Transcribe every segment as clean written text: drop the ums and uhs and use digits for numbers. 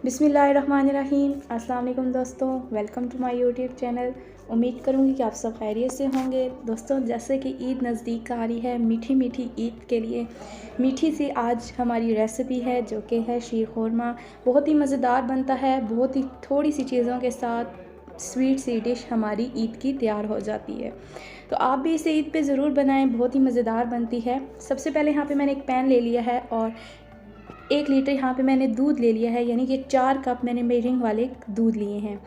बिस्मिल्लाहिर्रहमानिर्रहीम। अस्सलाम वालेकुम दोस्तों, welcome to my YouTube channel. उम्मीद करूँगी कि आप सब खैरियत से होंगे। दोस्तों, जैसे कि ईद नज़दीक आ रही है, मीठी मीठी ईद के लिए मीठी सी आज हमारी रेसिपी है जो कि है शीर खुरमा। बहुत ही मज़ेदार बनता है, बहुत ही थोड़ी सी चीज़ों के साथ स्वीट सी डिश हमारी ईद की तैयार हो जाती है। तो आप भी इसे ईद पे ज़रूर बनाएं, बहुत ही मज़ेदार बनती है। सबसे पहले यहाँ पे मैंने एक पैन ले लिया है और 1 लीटर यहाँ पे मैंने दूध ले लिया है, यानी कि 4 कप मैंने मेजरिंग वाले दूध लिए हैं।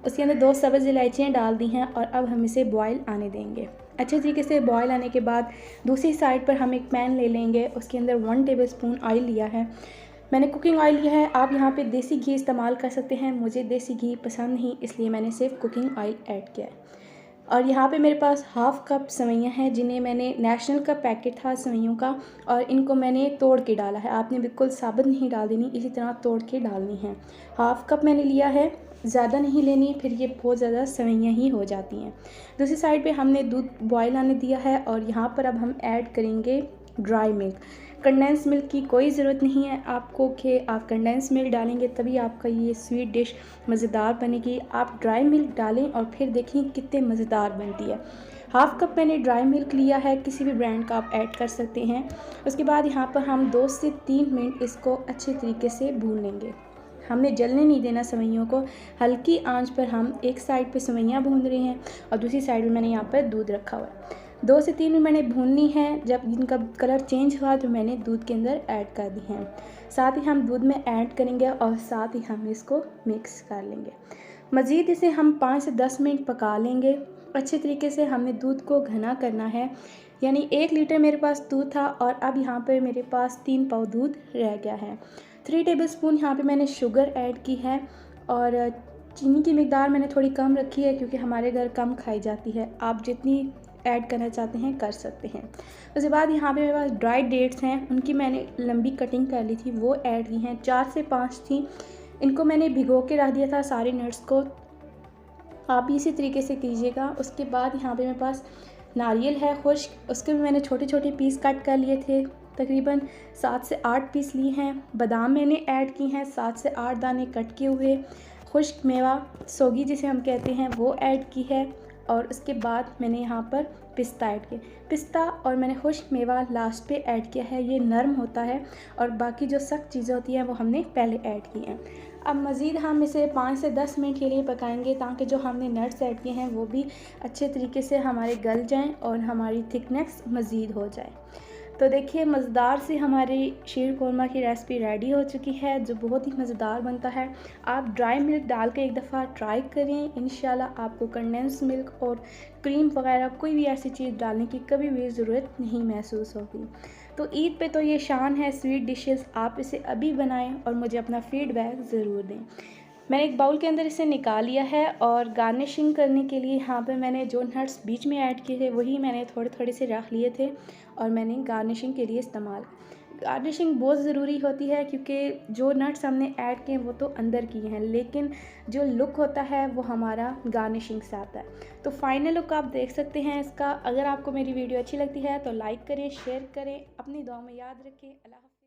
उसके अंदर 2 सब्ज़ इलायचियाँ डाल दी हैं और अब हम इसे बॉयल आने देंगे। अच्छे तरीके से बॉयल आने के बाद दूसरी साइड पर हम एक पैन ले लेंगे। उसके अंदर 1 टेबलस्पून ऑयल लिया है। मैंने कुकिंग ऑयल लिया है, आप यहाँ पे देसी घी इस्तेमाल कर सकते हैं। मुझे देसी घी पसंद नहीं, इसलिए मैंने सिर्फ कुकिंग ऑयल ऐड किया है। और यहाँ पे मेरे पास हाफ़ कप सेवइयाँ हैं, जिन्हें मैंने नेशनल का पैकेट था सेवइयों का, और इनको मैंने तोड़ के डाला है। आपने बिल्कुल साबुत नहीं डाल देनी, इसी तरह तोड़ के डालनी है। हाफ़ कप मैंने लिया है, ज़्यादा नहीं लेनी, फिर ये बहुत ज़्यादा सेवइयाँ ही हो जाती हैं। दूसरी साइड पे हमने दूध बॉयल आने दिया है और यहाँ पर अब हम ऐड करेंगे ड्राई मिल्क। कंडेंस मिल्क की कोई ज़रूरत नहीं है आपको कि आप कंडेंस मिल्क डालेंगे तभी आपका ये स्वीट डिश मज़ेदार बनेगी। आप ड्राई मिल्क डालें और फिर देखें कितने मज़ेदार बनती है। हाफ़ कप मैंने ड्राई मिल्क लिया है, किसी भी ब्रांड का आप ऐड कर सकते हैं। उसके बाद यहाँ पर हम 2 से 3 मिनट इसको अच्छे तरीके से भून लेंगे। हमने जलने नहीं देना सेवइयों को, हल्की आंच पर हम एक साइड पे सेवइयाँ भून रहे हैं और दूसरी साइड में मैंने यहाँ पर दूध रखा हुआ है। 2 से 3 मिनट मैंने भूननी है। जब इनका कलर चेंज हुआ तो मैंने दूध के अंदर ऐड कर दी हैं। साथ ही हम दूध में ऐड करेंगे और साथ ही हम इसको मिक्स कर लेंगे। मज़ीद इसे हम 5 से 10 मिनट पका लेंगे। अच्छे तरीके से हमने दूध को घना करना है, यानी 1 लीटर मेरे पास दूध था और अब यहाँ पर मेरे पास 3 पाव दूध रह गया है। 3 टेबलस्पून यहाँ पे मैंने शुगर ऐड की है और चीनी की मिकदार मैंने थोड़ी कम रखी है क्योंकि हमारे घर कम खाई जाती है। आप जितनी ऐड करना चाहते हैं कर सकते हैं। उसके बाद यहाँ पे मेरे पास ड्राई डेट्स हैं, उनकी मैंने लंबी कटिंग कर ली थी, वो ऐड की हैं। 4 से 5 थी, इनको मैंने भिगो के रख दिया था सारे नट्स को। आप भी इसी तरीके से कीजिएगा। उसके बाद यहाँ पे मेरे पास नारियल है खुश्क, उसके भी मैंने छोटे छोटे पीस कट कर लिए थे। तकरीबन 7 से 8 पीस लिए हैं। बादाम मैंने ऐड की हैं, 7 से 8 दाने कट किए हुए। खुश्क मेवा सोगी जिसे हम कहते हैं वो ऐड की है और उसके बाद मैंने यहाँ पर पिस्ता ऐड किया। पिस्ता और मैंने खुश्क मेवा लास्ट पे ऐड किया है, ये नरम होता है और बाकी जो सख्त चीज़ें होती हैं वो हमने पहले ऐड की हैं। अब मज़ीद हम इसे 5 से 10 मिनट के लिए पकाएंगे ताकि जो हमने नट्स ऐड किए हैं वो भी अच्छे तरीके से हमारे गल जाएं और हमारी थिकनेस मज़ीद हो जाए। तो देखिए, मज़ेदार सी हमारी शीर खुरमा की रेसिपी रेडी हो चुकी है, जो बहुत ही मज़ेदार बनता है। आप ड्राई मिल्क डाल के एक दफ़ा ट्राई करें, इंशाल्लाह आपको कंडेंस मिल्क और क्रीम वगैरह कोई भी ऐसी चीज़ डालने की कभी भी ज़रूरत नहीं महसूस होगी। तो ईद पे तो ये शान है स्वीट डिशेस, आप इसे अभी बनाएं और मुझे अपना फ़ीडबैक ज़रूर दें। मैंने एक बाउल के अंदर इसे निकाल लिया है और गार्निशिंग करने के लिए यहाँ पे मैंने जो नट्स बीच में ऐड किए थे वही मैंने थोड़े थोड़े से रख लिए थे और मैंने गार्निशिंग के लिए इस्तेमाल। गार्निशिंग बहुत ज़रूरी होती है क्योंकि जो नट्स हमने ऐड किए वो तो अंदर किए हैं, लेकिन जो लुक होता है वो हमारा गार्निशिंग से आता है। तो फाइनल लुक आप देख सकते हैं इसका। अगर आपको मेरी वीडियो अच्छी लगती है तो लाइक करें, शेयर करें, अपनी दुआ में याद रखें। अल्लाह।